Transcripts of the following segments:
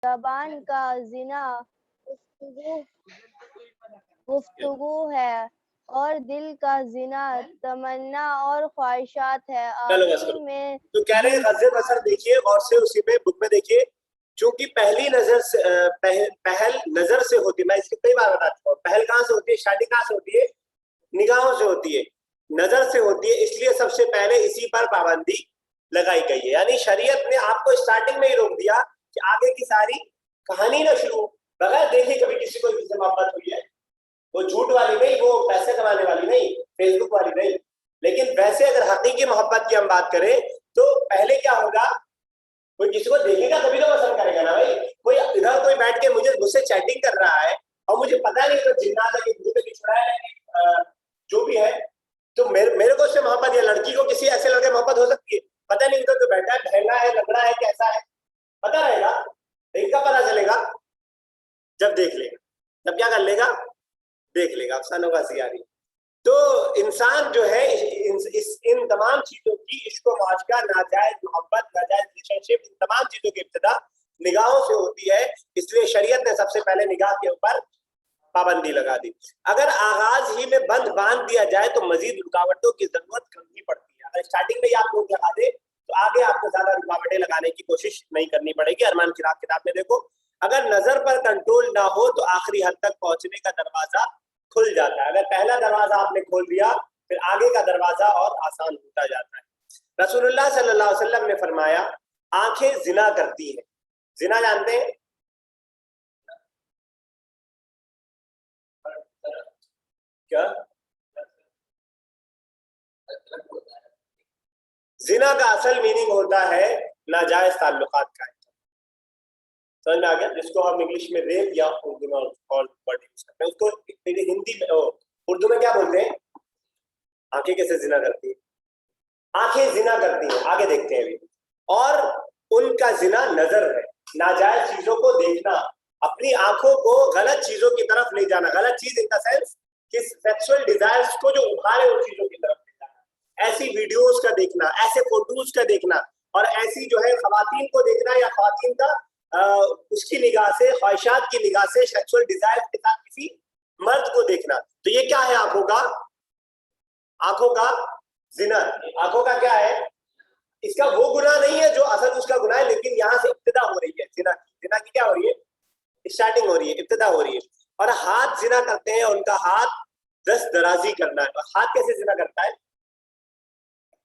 ज़बान का ज़िना गुफ्तगू है और दिल का ज़िना तमन्ना और ख्वाहिशात है। चलो बस आखिर करो। में तो कह रहे हैं गज़े बसर देखिए और से उसी में बुक में देखिए, क्योंकि पहली नजर से पहल नजर से होती है। मैं इसकी कई बार बता चुका हूँ। पहल कहाँ से होती है? स्टार्टिंग कहाँ से होती है? निगाहों से होती है, नजर से होती है। इसलिए सबसे पहले इसी पर पाबंदी लगाई गई है। यानी शरीयत ने आपको स्टार्टिंग में ही रोक दिया कि आगे की सारी कहानी ना शुरू बगैर देखे कभी किसी को किसी मोहब्बत हुई है, वो झूठ वाली नहीं, वो पैसे कमाने वाली नहीं, फेसबुक वाली नहीं। लेकिन वैसे अगर हकीकी मोहब्बत की हम बात करें तो पहले क्या होगा, कोई किसी को देखेगा तभी तो पसंद करेगा ना भाई। कोई इधर कोई बैठ के मुझसे चैटिंग कर रहा है और मुझे पता नहीं तो जिन्नात है कि मुझे छुड़ा है, जो भी है, तो मेरे को उससे मोहब्बत, या लड़की को किसी ऐसे लड़के मोहब्बत हो सकती है? पता नहीं उधर तो बैठा है, बहना है, लंगड़ा है, कैसा है, पता रहेगा? लेकिन कब पता चलेगा? जब देख लेगा। तब क्या कर लेगा? देख लेगा। अफसानों का सियारी। तो इंसान जो है इन तमाम चीजों की, इश्क व आशिका, नाजायज मोहब्बत, नाजायज रिलेशनशिप, इन तमाम चीजों की इब्तिदा निगाहों से होती है। इसलिए शरीयत ने सबसे पहले निगाह के ऊपर पाबंदी लगा दी। अगर आगाज ही में बंद बांध दिया जाए तो मजीद रुकावटों की जरूरत कम ही पड़ती है। अगर स्टार्टिंग में ही आप लोग लगा दे तो आगे आपको ज्यादा रुकावटें लगाने की कोशिश नहीं करनी पड़ेगी। अरमान फिराक किताब में देखो, अगर नजर पर कंट्रोल ना हो तो आखिरी हद तक पहुंचने का दरवाजा खुल जाता है। अगर पहला दरवाजा आपने खोल दिया फिर आगे का दरवाजा और आसान होता जाता है। रसूलुल्लाह सल्लल्लाहु अलैहि वसल्लम ने फरमाया, आंखें जिना करती हैं। जिना जानते हैं? क्या जिना का असल मीनिंग होता है नाजायज ताल्लुकात का। समझ में आ गया? जिसको हम इंग्लिश में रेप या उर्दू में और वर्ड यूज करते हैं, उसको हिंदी में उर्दू में क्या बोलते हैं? आंखें कैसे जिना करती है? आंखें जिना करती हैं, आगे देखते हैं अभी। और उनका जिना नजर है, नाजायज चीजों को देखना, अपनी आंखों को गलत चीजों की तरफ ले जाना। गलत चीज इन द सेंस कि सेक्सुअल डिजायर्स को जो उभारे उन चीजों की तरफ ले जाना, ऐसी वीडियोस का देखना, ऐसे फोटोज का देखना, और ऐसी जो है खवातीन को देखना, या खवातीन का उसकी निगाह से, ख्वाहिशात की निगाह से सेक्सुअल डिजायर के साथ किसी मर्द को देखना। तो ये क्या है? आंखों का जिना। आंखों का क्या है? इसका वो गुनाह नहीं है जो असल उसका गुनाह है, लेकिन यहाँ से इब्तिदा हो रही है जिना की। जिना की क्या हो रही है? स्टार्टिंग हो रही है, इब्तिदा हो रही है। और हाथ जिना करते हैं, उनका हाथ दस्त दराजी करना है। और हाथ कैसे जिना करता है?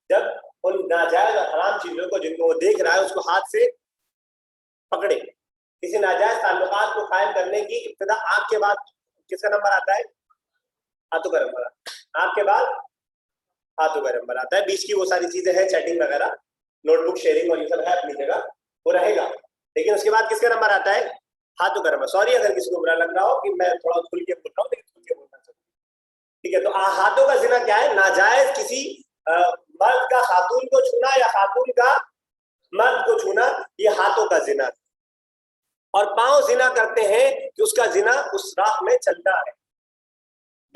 जब उन नाजायज और हराम चीजों को जिनको वो देख रहा है उसको हाथ से पकड़े। किसी नाजायज ताल्लुकात को कायम करने की इब्तिदा आंख के बाद किसका नंबर आता है? हाथों का नंबर आता है। आंख के बाद हाथों का नंबर आता है। बीच की वो सारी चीजें हैं, चैटिंग वगैरह, नोटबुक शेयरिंग और ये सब है अपनी जगह, वो रहेगा। लेकिन उसके बाद किसका नंबर आता है? हाथों का नंबर। सॉरी अगर किसी को बुरा लग रहा हो कि मैं थोड़ा खुल के बोल रहा हूँ, लेकिन खुल के बोलना चाहिए, ठीक है? तो हाथों का जिना क्या है? नाजायज किसी मर्द का खातून को छूना या खातून का मर्द को छूना, ये हाथों का जिना। और पांव जिना करते हैं कि उसका जिना उस राह में चलना है।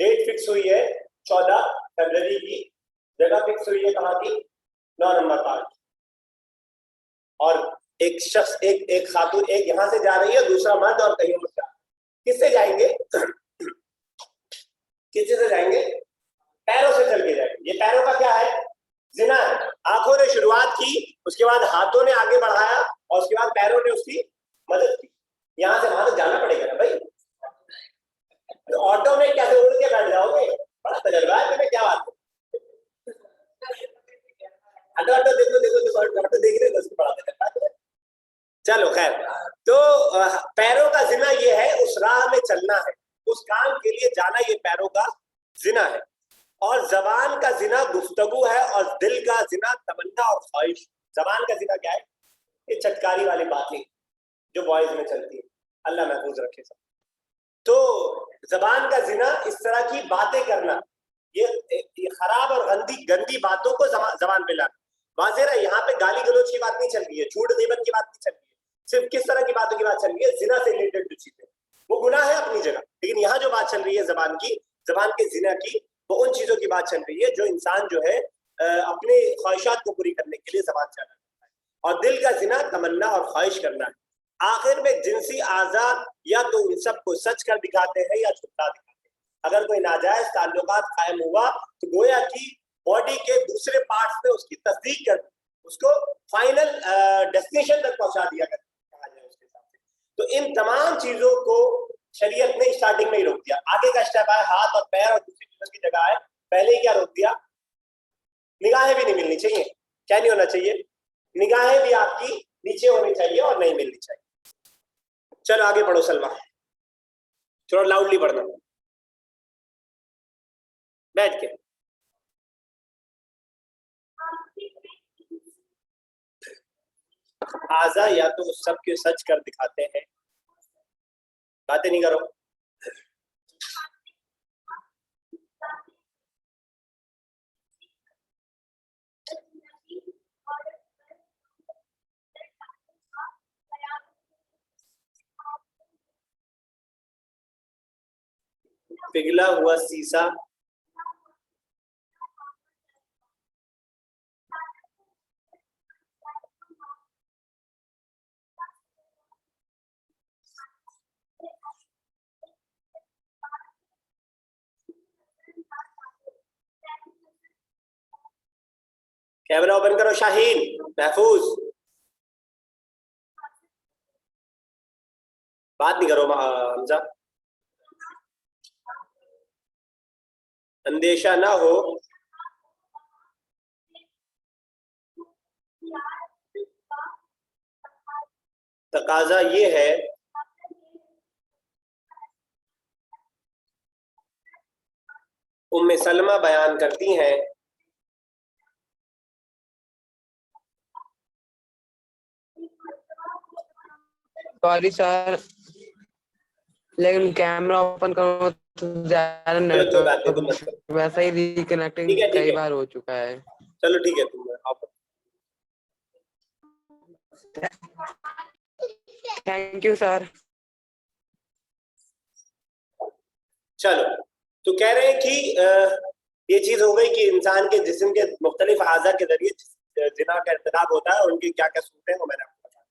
डेट फिक्स हुई है 14 फरवरी की, जगह फिक्स हुई है कहाँ की? 9 नंबर पार्क। और एक शख्स, एक खातून, एक यहां से जा रही है, दूसरा मर्द और कहीं और जा। किससे जाएंगे? किससे से जाएंगे? पैरों से चल के जाएंगे। ये पैरों का क्या है? जिना है। आंखों ने शुरुआत की, उसके बाद हाथों ने आगे बढ़ाया, और उसके बाद पैरों ने उसकी मदद की। यहां से वहां तक जाना पड़ेगा ना भाई। तो ऑटो में कैसे उड़ के बैठ जाओगे? बड़ा तजर्बा है तुम्हें, क्या बात है? ऑटो देखो देखो देखो, ऑटो देख रहे हो, उसको बड़ा तजर्बा है। चलो खैर, तो पैरों का जिना ये है, उस राह में चलना है, उस काम के लिए जाना, ये पैरों का जिना है। और जबान का जिना गुफ्तगू है, और दिल का जिना तमन्ना और ख्वाहिश। जबान का जिना क्या है? ये चटकारी वाली बातें जो बॉयज में चलती है, अल्लाह महफूज रखे सब। तो जबान का जिना इस तरह की बातें करना, ये खराब और गंदी गंदी बातों को जबान पे लाना। वाज़ेह है, यहाँ पे गाली गलौज की बात नहीं चल रही है, झूठ गीबत की बात नहीं चल रही है, सिर्फ किस तरह की बातों की बात चल रही है? जिना से रिलेटेड जो चीजें, वो गुनाह है अपनी जगह, लेकिन यहाँ जो बात चल रही है जबान की, जबान के जिना की, वो उन चीजों की बात चल रही है जो इंसान जो है अपने ख्वाहिशात को पूरी करने के लिए जबान चलाता है। और दिल का जिना तमन्ना और ख्वाहिश करना है। आखिर में जिनसी आजाद या तो उन सबको सच कर दिखाते हैं या झुटला दिखाते हैं। अगर कोई नाजायज ताल्लुकात कायम हुआ तो गोया की बॉडी के दूसरे पार्ट्स में उसकी तस्दीक कर, उसको फाइनल डेस्टिनेशन तक पहुंचा दिया कहा जाए उसके हिसाब से। तो इन तमाम चीजों को शरीयत ने स्टार्टिंग में ही रोक दिया। आगे का स्टेप है हाथ और पैर और दूसरी चीजों की जगह है, पहले ही क्या रोक दिया, निगाहें भी नहीं मिलनी चाहिए। क्या नहीं होना चाहिए, निगाहें भी आपकी नीचे होनी चाहिए और नहीं मिलनी चाहिए। चलो आगे पढ़ो सलमा, थोड़ा लाउडली पढ़ना बैठ के। आजा या तो सबके सच कर दिखाते हैं, बातें नहीं करो। पिघला हुआ शीशा, कैमरा ओपन करो शाहीन, महफूज बात नहीं करो हमजा, अंदेशा ना हो। तकाजा ये है उम्मे सलमा बयान करती हैं सॉरी सर, लेकिन कैमरा ओपन करो तो ज्यादा नेटवर्क वैसा ही रिकनेक्टिंग कई बार हो चुका है। चलो ठीक है, तुम थैंक यू सर। चलो तो कह रहे हैं कि ये चीज हो गई कि इंसान के जिस्म के मुख्तलिफ आज़ा के जरिए जिना का इर्तिकाब होता है और उनकी क्या क्या सूरतें हैं वो मैंने आपको बताया।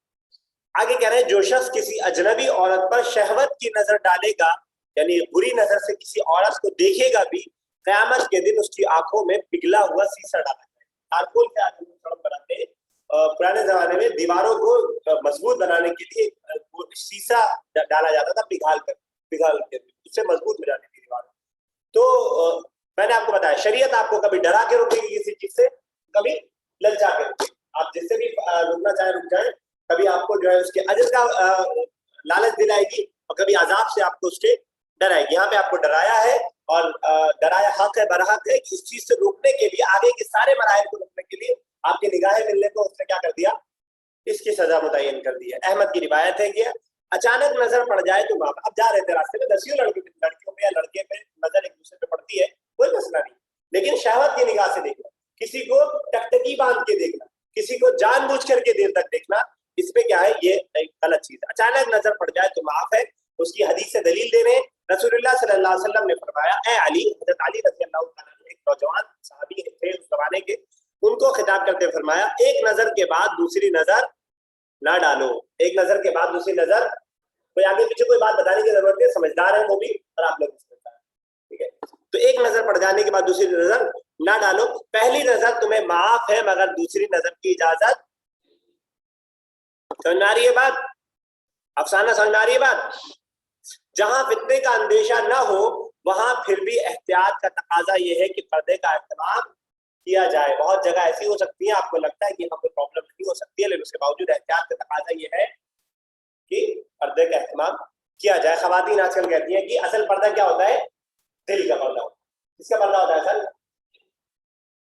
आगे कह रहे हैं जो शख्स किसी अजनबी औरत पर शहवत की नजर डालेगा, यानी बुरी नजर से किसी औरत को देखेगा भी, क़यामत के दिन उसकी आंखों में पिघला हुआ शीशा डाला जाएगा। तारकोल के आगे सड़क बनाते पुराने जमाने में दीवारों को मजबूत बनाने के लिए शीशा डाला जाता था, पिघाल के उससे मजबूत हो जाती थी दीवार। तो मैंने आपको बताया शरीयत आपको कभी डरा के रोकेगी किसी चीज से, कभी ललचा के रोकेगी। आप जिससे भी रुकना चाहे रुक जाए, कभी आपको जो है उसके अजर का लालच दिलाएगी और कभी अजाब से आपको उसके डराएगी। यहाँ पे आपको डराया है और डराया हक है, बरहक है कि इस चीज से रोकने के लिए, आगे के सारे मराहिल को रोकने के लिए आपकी निगाहें मिलने को उसने क्या कर दिया, इसकी सजा मुतय्यन कर दी है। अहमद की रिवायत है कि अचानक नजर पड़ जाए तो वहां अब जा रहे थे रास्ते में, दसियों लड़कियों पे या लड़के पे नजर एक दूसरे पे पड़ती है, कोई मसला नहीं, लेकिन शहवत की निगाह से देखना, किसी को टकटकी बांध के देखना, किसी को जानबूझ करके देर तक देखना, इसमें क्या है, ये एक गलत चीज है। अचानक नजर पड़ जाए तो माफ है, उसकी हदीस से दलील दे रहे हैं। रसूलुल्लाह सल्लल्लाहु अलैहि वसल्लम ने फरमाया, ए अली, हज़रत अली रज़ियल्लाहु ताला अन्हु एक नौजवान सहाबी थे उस जमाने के, उनको खिताब करते फरमाया, एक नजर के बाद दूसरी नजर ना डालो। एक नजर के बाद दूसरी नजर, कोई आगे पीछे कोई बात बताने की जरूरत नहीं, समझदार है वो भी और आप लोग भी समझदार हैं, ठीक है। तो एक नजर पड़ जाने के बाद दूसरी नजर ना डालो। पहली नजर तुम्हें माफ है मगर दूसरी नजर की इजाजत, समझ आ रही है बात, अफसाना समझ आ रही है बात। जहां फितने का अंदेशा ना हो वहां फिर भी एहतियात का तकाजा यह है कि पर्दे का एहतमाम किया जाए। बहुत जगह ऐसी हो सकती है आपको लगता है कि यहाँ कोई प्रॉब्लम नहीं हो सकती है, लेकिन उसके बावजूद एहतियात का तकाजा यह है कि पर्दे का एहतमाम किया जाए। खवातीन आजकल कहती हैं कि असल पर्दा क्या होता है, दिल का पर्दा होता है। किसका पर्दा होता है असल,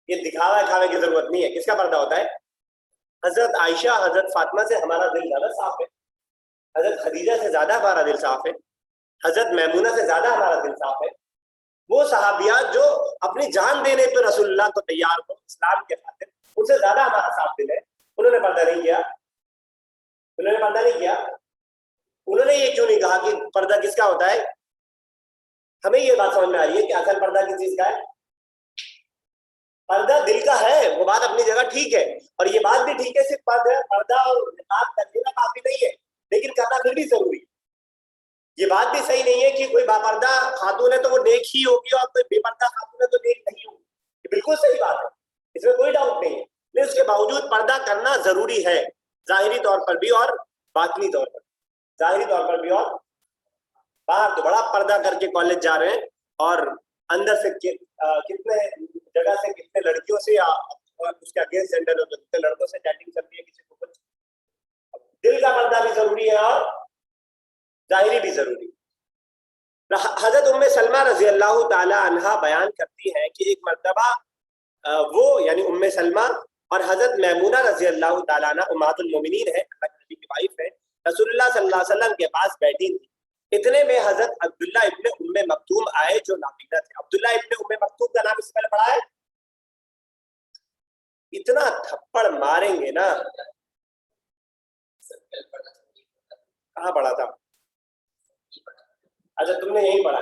ये दिखावा दिखावे की जरूरत नहीं है, किसका पर्दा होता है। हजरत आयशा, हजरत फातिमा से हमारा दिल ज्यादा साफ है, हजरत खदीजा से ज्यादा हमारा दिल साफ है, हजरत मैमूना से ज्यादा हमारा दिल साफ है। वो सहाबियात जो अपनी जान देने पर रसूलुल्लाह को तैयार हो इस्लाम के खातिर, उनसे ज्यादा हमारा साफ दिल है। उन्होंने पर्दा नहीं किया, उन्होंने पर्दा नहीं किया। उन्होंने ये क्यों नहीं कहा कि पर्दा किसका होता है। हमें ये बात समझ में आ रही है कि असल पर्दा किस चीज का है, पर्दा दिल का है, वो बात अपनी जगह ठीक है। और ये बात भी ठीक है, सिर्फ पर्दा और निकाब कर लेना काफी नहीं है, लेकिन करना फिर भी जरूरी है। ये बात भी सही नहीं है कि कोई बापर्दा खातून है तो वो नेक ही होगी और कोई बेपर्दा खातून है तो नेक नहीं होगी। ये बिल्कुल सही बात है, इसमें कोई डाउट नहीं है, लेकिन उसके बावजूद पर्दा करना जरूरी है, जाहिरी तौर पर भी और बातनी तौर पर। जाहिरी तौर पर भी और बाहर तो बड़ा पर्दा करके कॉलेज जा रहे हैं और अंदर से कितने जगह से कितने लड़कियों से या उसके अगेंस्ट जेंडर हो, कितने लड़कों से चैटिंग चलती है, किसी को कुछ। दिल का पर्दा भी जरूरी है और जाहिरी भी जरूरी है। हजरत उम्मे सलमा रजी अल्लाह ताला अन्हा बयान करती हैं कि एक मर्तबा वो यानी उम्मे सलमा और हजरत मैमूना रजी अल्लाह ताला अन्हा उम्महातुल मोमिनीन है, नबी की वाइफ है, रसूलुल्लाह सल्लल्लाहु अलैहि वसल्लम के पास बैठी थी। इतने में हजरत अब्दुल्ला इब्ने उम्मे मक्तूम आए जो नाबीना थे। अब्दुल्ला इब्ने उम्मे मक्तूम का नाम इससे पहले पढ़ा है? इतना थप्पड़ मारेंगे ना, कहाँ पढ़ा था? अच्छा तुमने यही पढ़ा।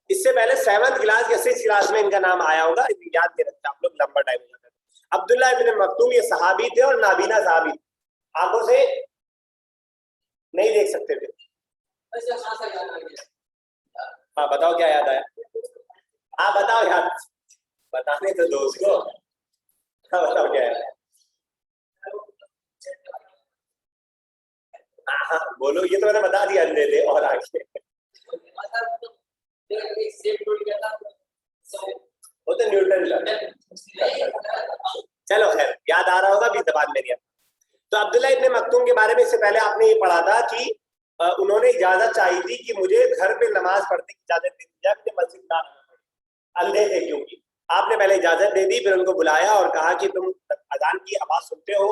इससे पहले 7th क्लास या 6th क्लास में इनका नाम आया होगा, याद नहीं रखते आप लोग, लंबा टाइम हो जाता है। अब्दुल्ला इब्ने मक्तूम ये सहाबी थे और नाबीना सहाबी, आंखों से नहीं देख सकते थे। हाँ बताओ क्या याद आया? हाँ बताओ यार, बताने तो दो उसको। हाँ बताओ क्या याद आया? हाँ बोलो, ये तो मैंने बता दिया अंधे थे और आगे वो तो न्यूटन का। चलो खैर याद आ रहा होगा भी जबान मेरी। तो अब्दुल्ला इब्ने मक्तूम के बारे में इससे पहले आपने ये पढ़ा था कि उन्होंने इजाजत चाही थी कि मुझे घर पे नमाज पढ़ने की इजाजत दे दी जाए, मुझे मस्जिद ना, अंधे थे क्योंकि। आपने पहले इजाजत दे दी, फिर उनको बुलाया और कहा कि तुम अजान की आवाज सुनते हो,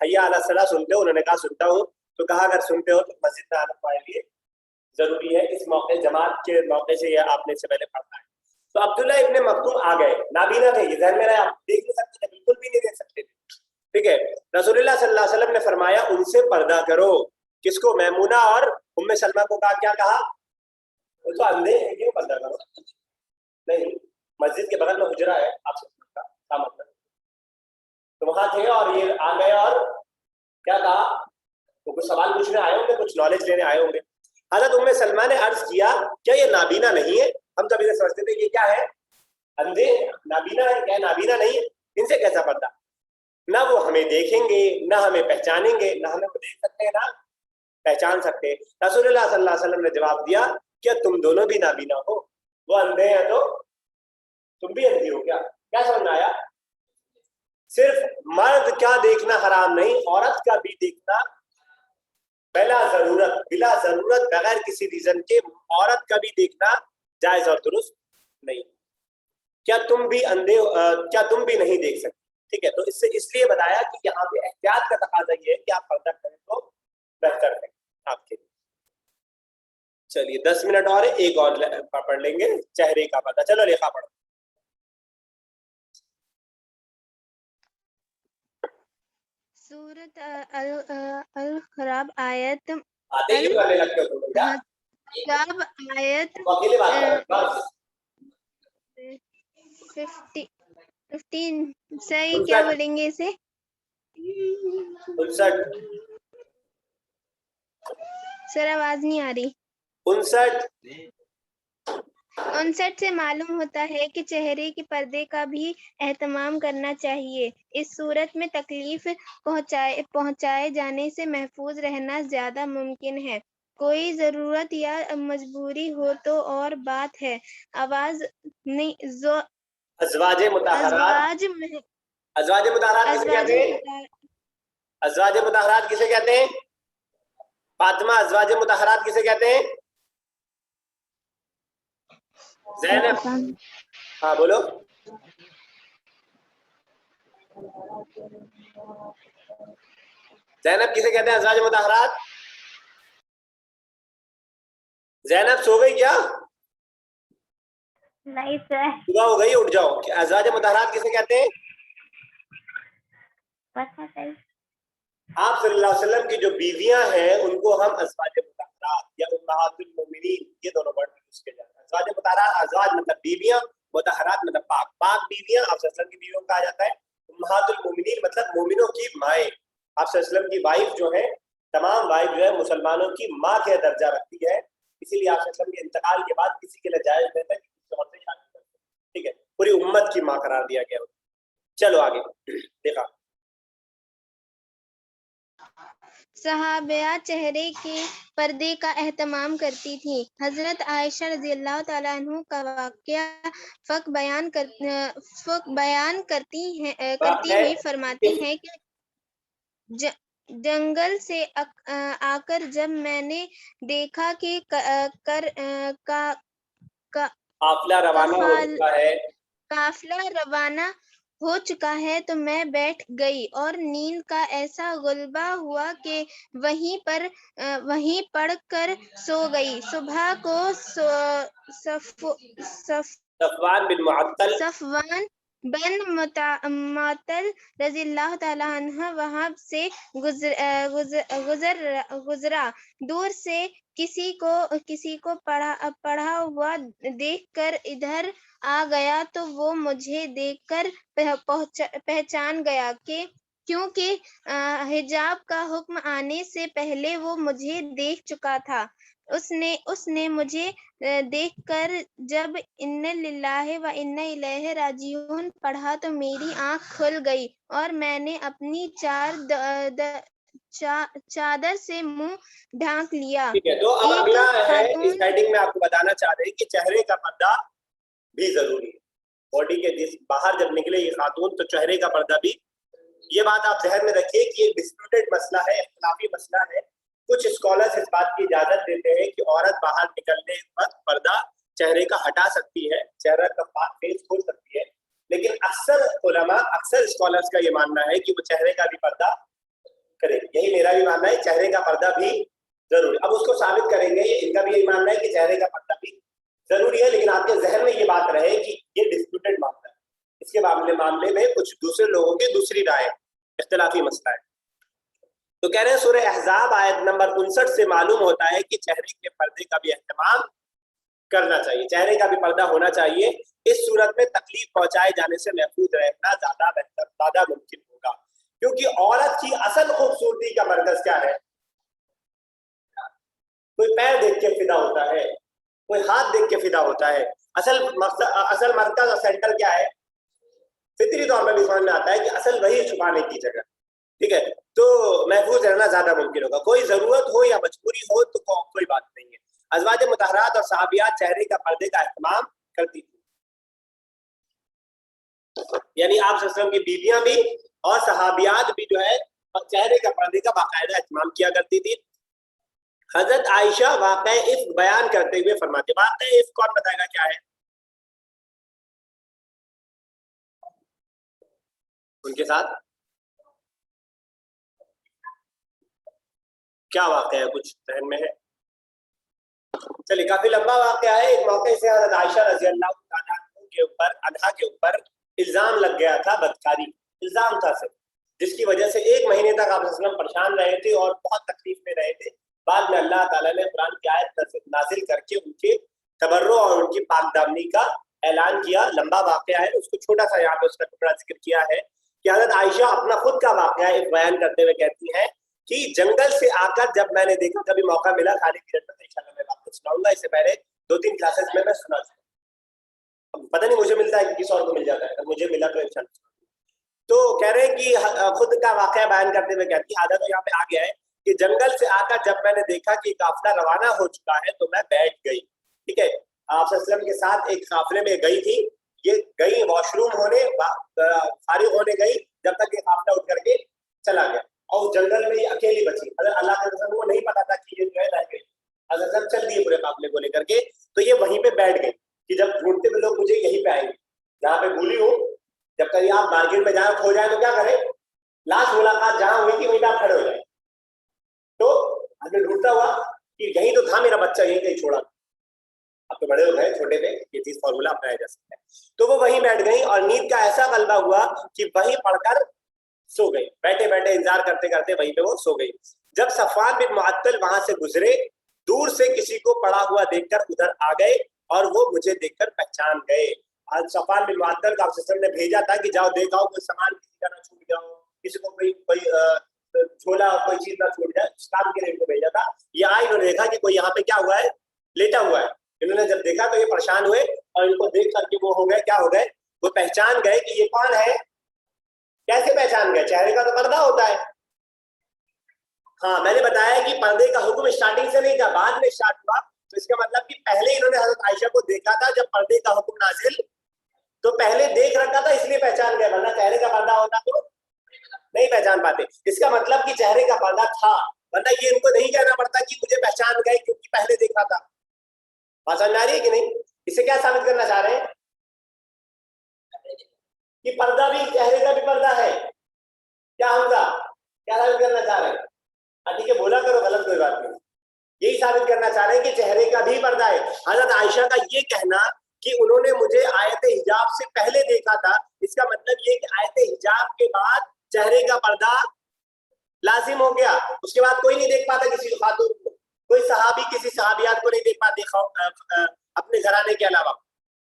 हय्या अला सलाह सुनते हो? उन्होंने कहा सुनता हूँ। तो कहा अगर सुनते हो तो मस्जिद में आना तुम्हारे लिए जरूरी है, इस मौके जमात के मौके से ये आपने इससे पहले पढ़ा है। तो अब्दुल्ला इब्ने मक्तूम आ गए, नाबीना थे, ये ज़हन में रहे, आप देख नहीं सकते थे, बिल्कुल भी नहीं देख सकते थे, ठीक है। रसूलुल्लाह सल्लल्लाहु अलैहि वसल्लम ने फरमाया उनसे पर्दा करो। किसको? मैमूना और उम्मे सलमा को कहा, क्या कहा? वो तो अंधे हैं, क्यों पर्दा करो? नहीं, मस्जिद के बगल में हुजरा है, आप सबका क्या मतलब? तो वहां थे और ये आ गए और क्या कहा? तो कुछ सवाल पूछने आए होंगे, कुछ नॉलेज लेने आए होंगे। हजरत उम्मे सलमा ने अर्ज किया क्या ये नाबीना नहीं है? हम तभी से समझते थे ये क्या है, अंधे, नाबीना है, क्या नाबीना नहीं है, इनसे कैसा पर्दा? ना वो हमें देखेंगे, ना हमें पहचानेंगे, ना हमें वो देख सकते हैं, ना पहचान सकते हैं। रसूलुल्लाह सल्लल्लाहु अलैहि वसल्लम ने जवाब दिया क्या तुम दोनों भी नाबीना हो? वो अंधे हैं तो तुम भी अंधी हो क्या? क्या समझ में आया? सिर्फ मर्द क्या देखना हराम नहीं, औरत का भी देखना बिला जरूरत बगैर किसी रीजन के औरत का भी देखना जायज और दुरुस्त नहीं। क्या तुम भी अंधे, क्या तुम भी नहीं देख सकते? ठीक है, तो इससे इसलिए बताया कि यहाँ पे एहतियात का तकाजा ये है कि आप पर्दा करें तो बेहतर है आपके लिए। चलिए 10 मिनट और है, एक और पढ़ लेंगे चेहरे का पर्दा। चलो लेखा पढ़ो। सूरत अल खराब आयत आते ही करने लगते हो तुम क्या? खराब आयत अकेले बात कर बस। 15 सही क्या बोलेंगे इसे? 59 सर आवाज नहीं आ रही। 59 से मालूम होता है कि चेहरे के पर्दे का भी एहतमाम करना चाहिए। इस सूरत में तकलीफ पहुंचाए जाने से महफूज रहना ज्यादा मुमकिन है। कोई जरूरत या मजबूरी हो तो और बात है। आवाज नहीं जो अज़वाजे मुताहरात किसे कहते हैं? अज़वाजे मुताहरात किसे कहते हैं? फातिमा, अज़वाजे मुताहरात किसे कहते हैं? ज़ैनब, हाँ बोलो। ज़ैनब किसे कहते हैं अज़वाजे मुताहरात? ज़ैनब सो गई क्या? नहीं सर, सुबह हो गई, उठ जाओ। अज़वाजे मुताहरात किसे कहते हैं? पता है। आप सल्लल्लाहु अलैहि वसल्लम की जो बीवियां हैं उनको हम अज़वाजे मुताहरात या उम्महातुल मोमिनीन ये दोनों वर्ड यूज किए जाते हैं। अज़वाजे मुताहरात, अज़वाज मतलब बीवियां, मुताहरात मतलब पाक, पाक बीवियां आप सल्लल्लाहु अलैहि वसल्लम की बीवियों को कहा जाता है। उम्महातुल मोमिनीन मतलब मोमिनों की माएं, आप सल्लल्लाहु अलैहि वसल्लम की वाइफ जो है तमाम वाइफ जो है मुसलमानों की माँ के दर्जा रखती है, इसीलिए आप के इंतकाल के बाद किसी के लिए जायज नहीं था कि किसी और से शादी कर, ठीक है, पूरी उम्मत की माँ करार दिया गया। चलो आगे देखा। सहाबिया चेहरे के पर्दे का एहतमाम करती थी। हजरत आयशा रज़ियल्लाहु तआला अन्हु का वाक़या फ़क बयान करती हुई फरमाती हैं कि जंगल से आकर जब मैंने देखा कि काफिला रवाना हो चुका है तो मैं बैठ गई और नींद का ऐसा गुलबा हुआ कि वहीं पड़ कर सो गई। सुबह को सफ़वान बिन मुअत्तल रज़ियल्लाहु ताला अन्हु वहां से गुजरा। दूर से किसी को पड़ा हुआ देखकर इधर आ गया तो वो मुझे देखकर पहचान गया कि क्योंकि हिजाब का हुक्म आने से पहले वो मुझे देख चुका था। उसने मुझे देखकर जब इन्ना लिल्लाहि व इन्ना इलैहि राजिऊन पढ़ा तो मेरी आंख खुल गई और मैंने अपनी चादर से मुंह ढांक लिया। ठीक है, तो अब अगला है, इस हेडिंग में आपको बताना चाह रहे हैं कि चेहरे का पर्दा भी जरूरी है। बॉडी के बाहर जब निकले ये खातून तो चेहरे का पर्दा भी, ये बात आप ज़हन में रखिए कि ये डिस्प्यूटेड मसला है, इख्तिलाफी मसला है। कुछ स्कॉलर्स इस बात की इजाजत देते हैं कि औरत बाहर निकलने वक्त पर्दा चेहरे का हटा सकती है, चेहरा का फेस खोल सकती है, लेकिन अक्सर स्कॉलर्स का ये मानना है कि वो चेहरे का भी पर्दा करे। यही मेरा भी मानना है, चेहरे का पर्दा भी जरूरी। अब उसको साबित करेंगे, इनका भी यही मानना है कि चेहरे का पर्दा भी जरूरी है, लेकिन आपके जहन में ये बात रहे कि ये डिस्प्यूटेड मामला है, इसके मामले में कुछ दूसरे लोगों की दूसरी राय, इख्तिलाफी मसला है। तो कह रहे हैं सूरह अहज़ाब आयत नंबर 59 से मालूम होता है कि चेहरे के पर्दे का भी एहतमाम करना चाहिए, चेहरे का भी पर्दा होना चाहिए। इस सूरत में तकलीफ पहुंचाए जाने से महफूज रहना ज्यादा बेहतर, ज्यादा मुमकिन होगा, क्योंकि औरत की असल खूबसूरती का मरकज क्या है? कोई पैर देख के फिदा होता है, कोई हाथ देख के फिदा होता है। असल मरकज और सेंटर क्या है? फितरी तौर पर भी समझ में आता है कि असल वही छुपाने की जगह, ठीक है। तो महफूज रहना ज्यादा मुमकिन होगा, कोई जरूरत हो या मजबूरी हो तो कोई बात नहीं है। अज़वाज मुतहरात और सहाबियात चेहरे का पर्दे का एहतमाम करती थी, यानी आप सल्लल्लाहु अलैहि वसल्लम की बीवियां भी और सहाबियात भी जो है चेहरे का पर्दे का बाकायदा एहतमाम किया करती थी। हजरत आयशा वाक़या इफ्क बयान करते हुए फरमाती, वाक़या इफ्क कौन बताएगा क्या है? उनके साथ क्या वाक़या है, कुछ ज़हन में है? चलिए, काफी लंबा वाक़या है। एक मौके से हजरत आयशा रज़ियल्लाहु ताला अन्हा के ऊपर इल्जाम लग गया था, बदकारी इल्जाम था सिर्फ, जिसकी वजह से 1 महीने तक आप परेशान रहे थे और बहुत तकलीफ में रहे थे। बाद में अल्लाह ताला ने कुरान की आयत नाजिल करके उनके तबर्रो और उनकी पाकदामनी का ऐलान किया। लंबा वाक़या है, उसको छोटा सा यहाँ पे उसका टुकड़ा जिक्र किया है कि हजरत आयशा अपना खुद का वाक़या एक बयान करते हुए कहती है कि जंगल से आकर जब मैंने देखा, कभी मौका मिला खाली पीरियड में इंशाल्लाह मैं आपको सुनाऊंगा, इससे पहले 2-3 क्लासेस में मैं सुना चुका, पता नहीं मुझे मिलता है कि किसी और को मिल जाता है, अगर मुझे मिला तो इंशाल्लाह। तो कह रहे हैं कि खुद का वाक़या बयान करते हुए कहती है, आधा तो यहाँ पे आ गया है कि जंगल से आकर जब मैंने देखा कि काफिला रवाना हो चुका है तो मैं बैठ गई, ठीक है। आप सल्लल्लाहु अलैहि वसल्लम के साथ एक काफिले में गई थी, ये गई वॉशरूम होने, फारिग होने गई, जब तक ये काफिला उठ करके चला गया और उस जंगल में ये अकेली बची। अल्लाह के रसूल को नहीं पता था कि ये जो है रह गई। हज़रत चल दिए पूरे काफिले को लेकर के, तो ये वहीं पे बैठ गई कि जब ढूंढते हुए लोग मुझे यहीं पे आएंगे जहाँ पे भूली हूँ। जब कभी आप मार्केट में जाए खो जाए तो क्या करें? लास्ट मुलाकात जहाँ हुई थी वहीं आप खड़े हो जाए। तो आदमी ढूंढता हुआ कि यही तो था मेरा बच्चा, यही कहीं छोड़ा। अब तो बड़े हो गए, छोटे थे, ये चीज फॉर्मूला अपनाया जा सकता है। तो वो वहीं बैठ गई और नींद का ऐसा गलबा हुआ कि वहीं पढ़कर सो गई, बैठे बैठे इंतजार करते करते वहीं पे वो सो गई। जब सफ़वान बिन मुअत्तल वहां से गुजरे, दूर से किसी को पड़ा हुआ देखकर उधर आ गए और वो मुझे देखकर पहचान गए। आज सफ़वान बिन मुअत्तल का ने भेजा था कि जाओ देखो कोई सामान किसी का ना छूट गया हो, किसी को कोई झोला कोई चीज ना छूट जाए, उस काम के लिए इनको भेजा था। ये आए, इन्होंने देखा कि कोई यहाँ पे क्या हुआ है, लेटा हुआ है। इन्होंने जब देखा तो ये परेशान हुए और इनको देख करके वो हो गए, क्या हो गए, वो पहचान गए कि ये कौन है। कैसे पहचान गए? चेहरे का तो पर्दा होता है। हाँ, मैंने बताया कि पर्दे का हुक्म स्टार्टिंग से नहीं था, बाद में स्टार्ट हुआ। तो इसका मतलब कि पहले इन्होंने हजरत आयशा को देखा था जब पर्दे का हुक्म नाजिल, तो पहले देख रखा था इसलिए पहचान गए, वरना चेहरे का पर्दा होता तो नहीं पहचान पाते। इसका मतलब कि चेहरे का पर्दा था, वरना ये इनको नहीं कहना पड़ता कि मुझे पहचान गए क्योंकि पहले देखा था। बात समझ आ रही है कि नहीं? इसे क्या साबित करना चाह रहे हैं कि पर्दा भी, चेहरे का भी पर्दा है। क्या होगा, क्या साबित करना चाह रहे हैं? ठीक है, बोला करो, गलत कोई बात नहीं। यही साबित करना चाह रहे हैं कि चेहरे का भी पर्दा है। हजरत आयशा का ये कहना कि उन्होंने मुझे आयत हिजाब से पहले देखा था, इसका मतलब ये कि आयत हिजाब के बाद चेहरे का पर्दा लाजिम हो गया। उसके बाद कोई नहीं देख पाता किसी खातून को, कोई सहाबी किसी सहाबियात को नहीं देख पाते अपने घराने के अलावा।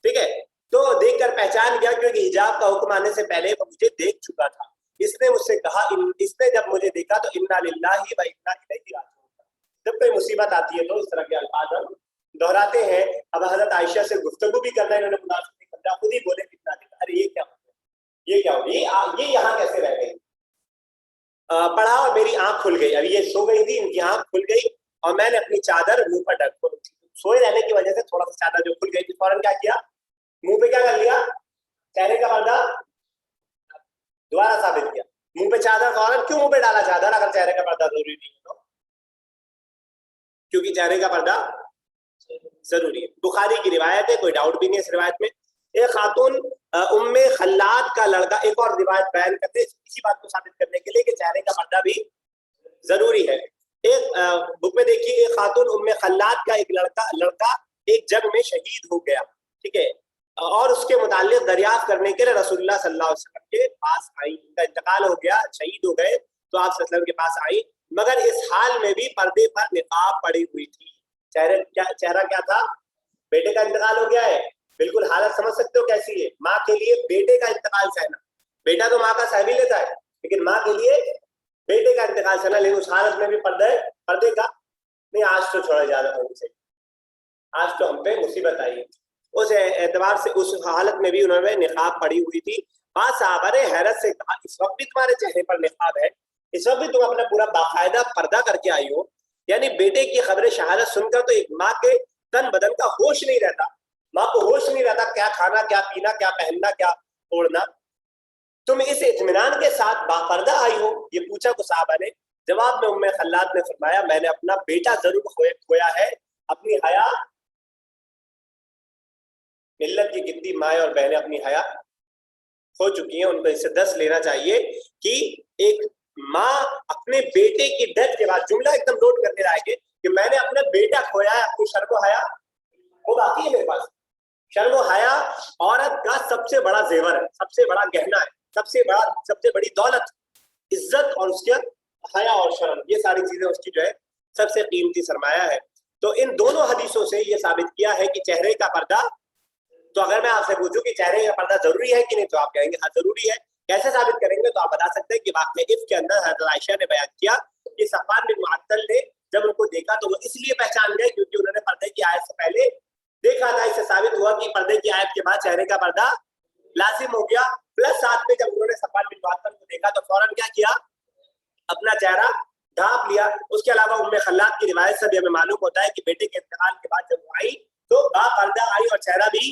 ठीक है, तो देखकर पहचान गया क्योंकि हिजाब का हुक्म आने से पहले वो मुझे देख चुका था। इसने मुझसे कहा, इसने जब मुझे देखा तो इन्ना लिल्लाहि व इन्ना इलैहि राजिऊन। जब कोई मुसीबत आती है तो इस तरह के अल्फाज हम दोहराते हैं। अब हजरत आयशा से गुफ्तगू भी करना इन्होंने मुनासिब नहीं समझा, खुद ही बोले कितना दिन, अरे ये क्या हो गया, ये क्या हो गया, ये यहाँ कैसे रह गई। पढ़ा और मेरी आंख खुल गई। अभी ये सो गई थी, इनकी आंख खुल गई और मैंने अपनी चादर मुंह पर ढक, सोए रहने की वजह से थोड़ा सा चादर जो खुल गई थी, फौरन क्या किया, मुंह पे क्या कर लिया, चेहरे का पर्दा दोबारा साबित किया। मुंह पे चादर, फौरन क्यों मुंह पे डाला चादर अगर चेहरे का पर्दा जरूरी नहीं है तो? क्योंकि चेहरे का पर्दा जरूरी है। बुखारी की रिवायत है, कोई डाउट भी नहीं है इस रिवायत में। एक खातून उम्मे खल्लाद का लड़का, एक और रिवायत बयान करते हैं इसी बात को साबित करने के लिए कि चेहरे का पर्दा भी जरूरी है। एक बुक में देखिए, एक खातून उम्मे खल्लाद का एक लड़का एक जंग में शहीद हो गया, ठीक है, और उसके मुताल्लिक दरियाफ्त करने के लिए रसूलुल्लाह सल्लल्लाहु अलैहि वसल्लम के पास आई। उनका इंतकाल हो गया, शहीद हो गए, तो आप सल्लल्लाहु अलैहि वसल्लम के पास आई, मगर इस हाल में भी पर्दे पर निकाब पड़ी हुई थी। चेहरा क्या था, बेटे का इंतकाल हो गया है। बिल्कुल हालत समझ सकते हो कैसी है, माँ के लिए बेटे का इंतकाल सहना। बेटा तो माँ का सह भी लेता है, लेकिन माँ के लिए बेटे का इंतकाल सहना, लेकिन उस हालत में भी पर्दे का नहीं। आज तो छोड़ा ज्यादा होने से, आज तो हम पे मुसीबत आई है। उस एतबार से उस हालत में भी उन्होंने निकाब पड़ी हुई थी। बाद साहबा ने हैरत से कहा, इस वक्त भी तुम्हारे चेहरे पर निकाब है, इस वक्त भी तुम अपना पूरा बाकायदा पर्दा करके आई हो। यानी बेटे की खबर शहादत सुनकर तो एक माँ के तन बदन का होश नहीं रहता, माँ को होश नहीं रहता, क्या खाना, क्या पीना, क्या पहनना, क्या ओढ़ना। तुम इस इत्मीनान के साथ बापर्दा आई हो, ये पूछा को साहबा ने। जवाब में उम्मे खल्लाद ने फरमाया, मैंने अपना बेटा जरूर खोया है, अपनी हया, मिल्लत की कितनी माएँ और बहनें अपनी हया खो चुकी हैं, उनको इससे दर्स लेना चाहिए कि एक माँ अपने बेटे की डेथ के बाद, जुमला एकदम नोट करके लाएंगे कि मैंने अपना बेटा खोया है, अपनी शर्म हया वो बाकी है मेरे पास। शर्म हया औरत का सबसे बड़ा जेवर है, सबसे बड़ा गहना है, सबसे बड़ी दौलत, इज्जत और उसके हया और शर्म, ये सारी चीजें उसकी जो है सबसे कीमती सरमाया है। तो इन दोनों हदीसों से ये साबित किया है कि चेहरे का पर्दा, तो अगर मैं आपसे पूछूं कि चेहरे का पर्दा जरूरी है कि नहीं, तो आप कहेंगे हाँ जरूरी है। कैसे साबित करेंगे? तो आप बता सकते हैं कि वाक़या इफ़ के अंदर हज़रत आयशा ने बयान किया कि सफ़वान बिन मुअत्तल ने जब उनको देखा तो वो इसलिए पहचान गए क्योंकि उन्होंने पर्दे की आयत से पहले देखा था। इससे साबित हुआ कि पर्दे की आयत के बाद चेहरे का पर्दा लाजिम हो गया। प्लस साथ में जब उन्होंने सफ़वान बिन मुअत्तल को देखा तो फौरन क्या किया, अपना चेहरा ढांप लिया। उसके अलावा उम्मे खल्लाद की रिवायत से भी हमें मालूम होता है कि बेटे के इंतकाल के बाद जब वो आई तो बापर्दा आई और चेहरा भी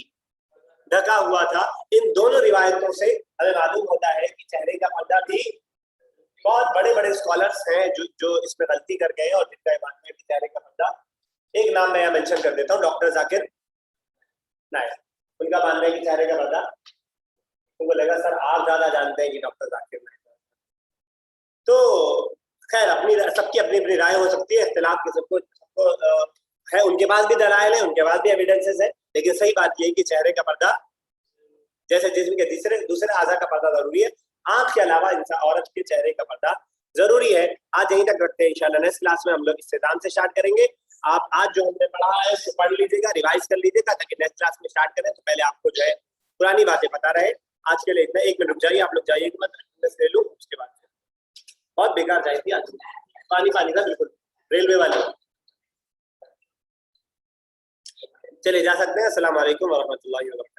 ढका हुआ था। इन दोनों रिवायतों से हमें मालूम होता है कि चेहरे का पर्दा भी, बहुत बड़े बड़े स्कॉलर्स हैं जो इसमें गलती कर गए और जिनका ये मानना है कि चेहरे का पर्दा, एक नाम मैं यहाँ मेंशन कर देता हूँ, डॉक्टर जाकिर नायक, उनका मानना है कि चेहरे का पर्दा, उनको लगा सर आप ज्यादा जानते हैं कि डॉक्टर जाकिर नायक। तो खैर अपनी सबकी अपनी अपनी राय हो सकती है, इख्तिलाफ के सबको है, उनके पास भी दलाइल है, उनके पास भी एविडेंसेस है, लेकिन सही बात यह है कि चेहरे का पर्दा जैसे जिस्म के दूसरे आज़ा का पर्दा जरूरी है, आंख के अलावा इंसान औरत के चेहरे का पर्दा जरूरी है। आज यहीं तक रखते हैं, इंशाल्लाह नेक्स्ट क्लास में हम लोग इस्तेदाम से स्टार्ट करेंगे। आप आज जो हमने पढ़ा है उसको पढ़ लीजिएगा, रिवाइज कर लीजिएगा ताकि नेक्स्ट क्लास में स्टार्ट करें तो पहले आपको जो है पुरानी बातें पता रहे। आज के लिए इतना, 1 मिनट रुक जाइए, आप लोग जाइए मत, ले लूँ उसके बाद। बहुत बेकार चाय थी आज, पानी पानी था बिल्कुल, रेलवे वाले। चले जा सकते हैं। अस्सलाम वालेकुम वरहमतुल्लाहि वबरकातुहू।